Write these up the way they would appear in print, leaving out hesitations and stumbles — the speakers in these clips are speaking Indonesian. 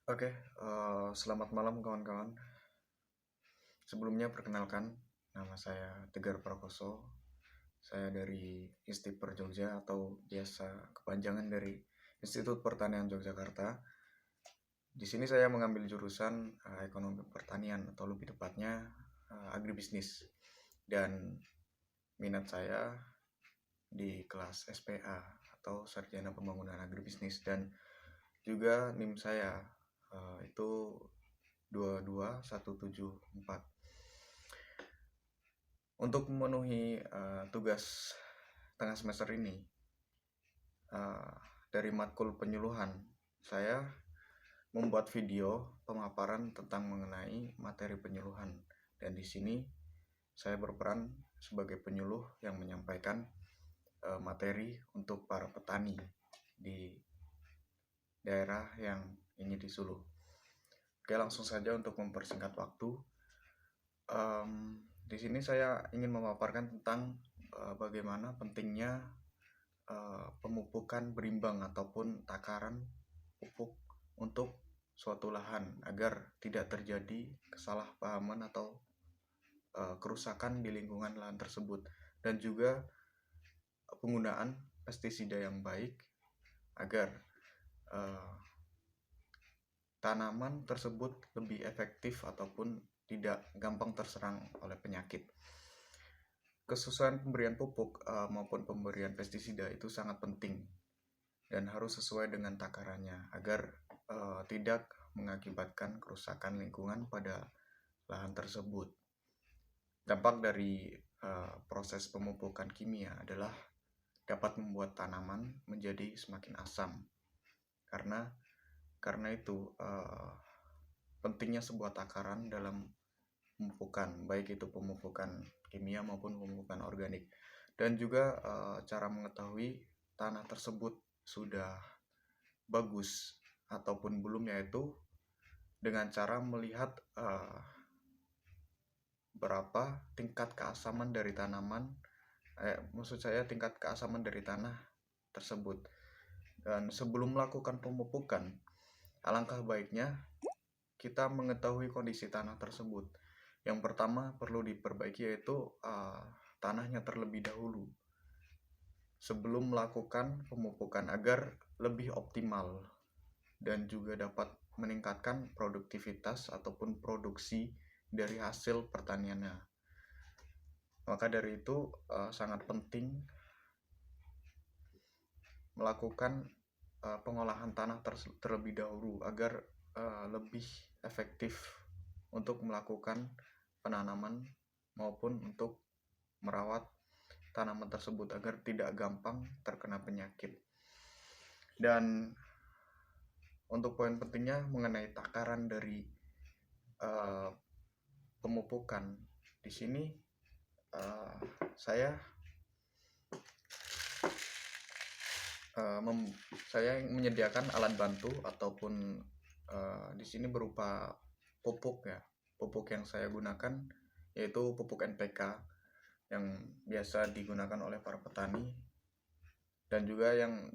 Oke, selamat malam kawan-kawan. Sebelumnya perkenalkan, nama saya Tegar Prakoso. Saya dari Istiper Jogja atau biasa kepanjangan dari Institut Pertanian Yogyakarta. Di sini saya mengambil jurusan ekonomi pertanian atau lebih tepatnya agribisnis. Dan minat saya di kelas SPA atau Sarjana Pembangunan Agribisnis, dan juga NIM saya itu 22174. Untuk memenuhi tugas tengah semester ini, dari matkul penyuluhan, saya membuat video pemaparan tentang mengenai materi penyuluhan. Dan di sini saya berperan sebagai penyuluh yang menyampaikan materi untuk para petani di daerah yang ingin disuluh. Oke, langsung saja untuk mempersingkat waktu. Di sini saya ingin memaparkan tentang bagaimana pentingnya pemupukan berimbang ataupun takaran pupuk untuk suatu lahan agar tidak terjadi kesalahpahaman atau kerusakan di lingkungan lahan tersebut, dan juga penggunaan pestisida yang baik agar tanaman tersebut lebih efektif ataupun tidak gampang terserang oleh penyakit. Kesesuaian pemberian pupuk maupun pemberian pestisida itu sangat penting dan harus sesuai dengan takarannya agar tidak mengakibatkan kerusakan lingkungan pada lahan tersebut. Dampak dari proses pemupukan kimia adalah dapat membuat tanaman menjadi semakin asam. Karena itu pentingnya sebuah takaran dalam pemupukan, baik itu pemupukan kimia maupun pemupukan organik. Dan juga cara mengetahui tanah tersebut sudah bagus ataupun belum, yaitu dengan cara melihat berapa tingkat keasaman dari tanaman, tingkat keasaman dari tanah tersebut. Dan sebelum melakukan pemupukan, alangkah baiknya kita mengetahui kondisi tanah tersebut. Yang pertama perlu diperbaiki yaitu tanahnya terlebih dahulu sebelum melakukan pemupukan agar lebih optimal dan juga dapat meningkatkan produktivitas ataupun produksi dari hasil pertaniannya. Maka dari itu sangat penting melakukan pengolahan tanah terlebih dahulu agar lebih efektif untuk melakukan penanaman maupun untuk merawat tanaman tersebut agar tidak gampang terkena penyakit. Dan untuk poin pentingnya mengenai takaran dari pemupukan, di sini saya menyediakan alat bantu ataupun di sini berupa pupuk ya. Pupuk yang saya gunakan yaitu pupuk NPK yang biasa digunakan oleh para petani, dan juga yang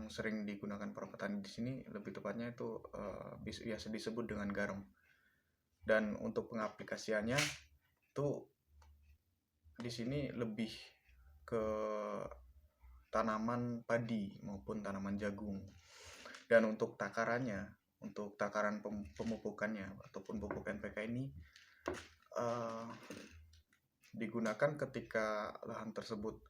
sering digunakan para petani di sini lebih tepatnya itu biasa disebut dengan garam. Dan untuk pengaplikasiannya itu di sini lebih ke tanaman padi maupun tanaman jagung. Dan untuk takarannya, untuk takaran pemupukannya ataupun pupuk NPK ini digunakan ketika lahan tersebut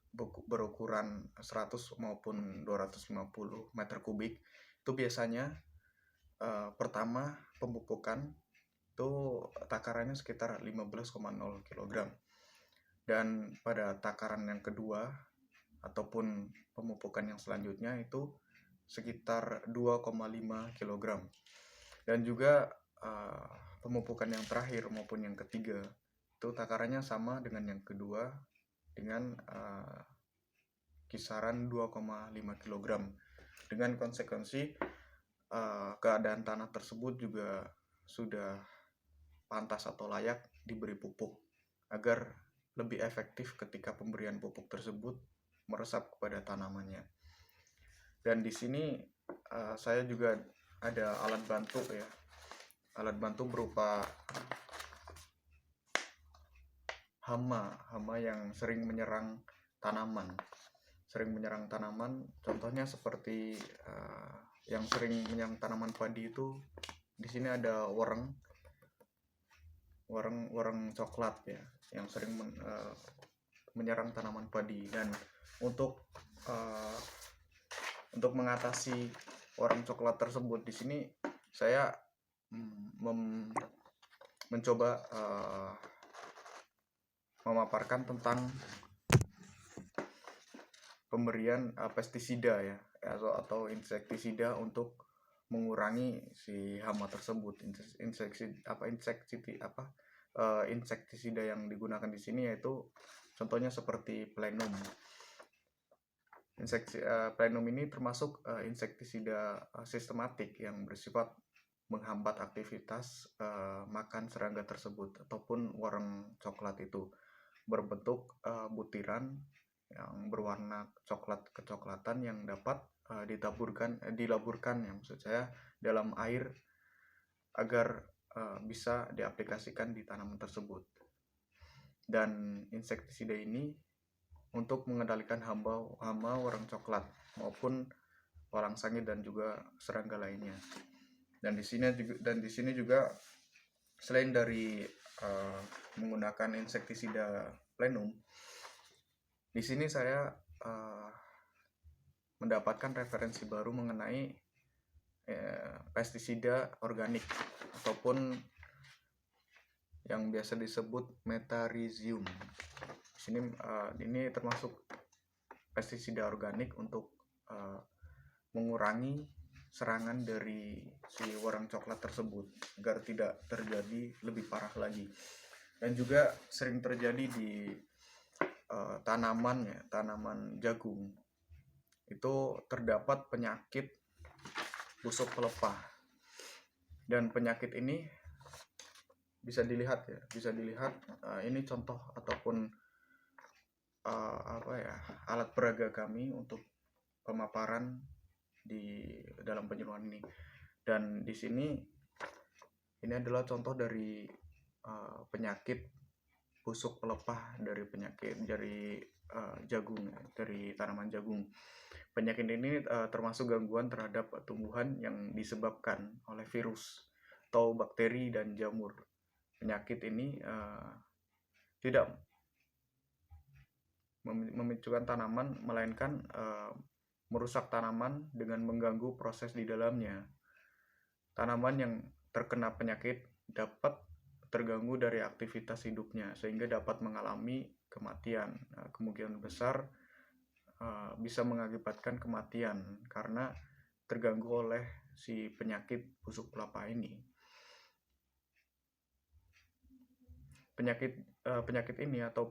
berukuran 100 maupun 250 meter kubik. Itu biasanya pertama pemupukan itu takarannya sekitar 15,0 kg. Dan pada takaran yang kedua ataupun pemupukan yang selanjutnya itu sekitar 2,5 kg. Dan juga pemupukan yang terakhir maupun yang ketiga itu takarannya sama dengan yang kedua dengan kisaran 2,5 kg. Dengan konsekuensi keadaan tanah tersebut juga sudah pantas atau layak diberi pupuk agar lebih efektif ketika pemberian pupuk tersebut meresap kepada tanamannya. Dan di sini saya juga ada alat bantu ya. Alat bantu berupa hama yang sering menyerang tanaman. Contohnya seperti yang sering menyerang tanaman padi itu, di sini ada wareng coklat ya, yang sering menyerang tanaman padi. Dan untuk mengatasi wareng coklat tersebut, di sini saya mencoba memaparkan tentang pemberian pestisida ya, atau insektisida untuk mengurangi si hama tersebut. Insektisida yang digunakan di sini yaitu contohnya seperti Plenum. Plenum ini termasuk insektisida sistematik yang bersifat menghambat aktivitas makan serangga tersebut ataupun wareng coklat itu, berbentuk butiran yang berwarna coklat kecoklatan yang dapat dilaburkan ya, maksud saya, dalam air agar bisa diaplikasikan di tanaman tersebut. Dan insektisida ini untuk mengendalikan hama wareng coklat maupun walang sangit dan juga serangga lainnya. Dan di sini juga selain dari menggunakan insektisida Plenum, di sini saya mendapatkan referensi baru mengenai pestisida organik ataupun yang biasa disebut Metarhizium. Ini termasuk pestisida organik untuk mengurangi serangan dari si wareng coklat tersebut agar tidak terjadi lebih parah lagi. Dan juga sering terjadi di tanaman jagung. Itu terdapat penyakit busuk pelepah. Dan penyakit ini bisa dilihat ini contoh ataupun alat peraga kami untuk pemaparan di dalam penyuluhan ini. Dan di sini ini adalah contoh dari penyakit busuk pelepah dari jagung, dari tanaman jagung. Penyakit ini termasuk gangguan terhadap tumbuhan yang disebabkan oleh virus atau bakteri dan jamur. Penyakit ini tidak memicukan tanaman, melainkan merusak tanaman dengan mengganggu proses di dalamnya. Tanaman yang terkena penyakit dapat terganggu dari aktivitas hidupnya sehingga dapat mengalami kematian. Kemungkinan besar bisa mengakibatkan kematian karena terganggu oleh si penyakit busuk pelepah ini. Penyakit ini atau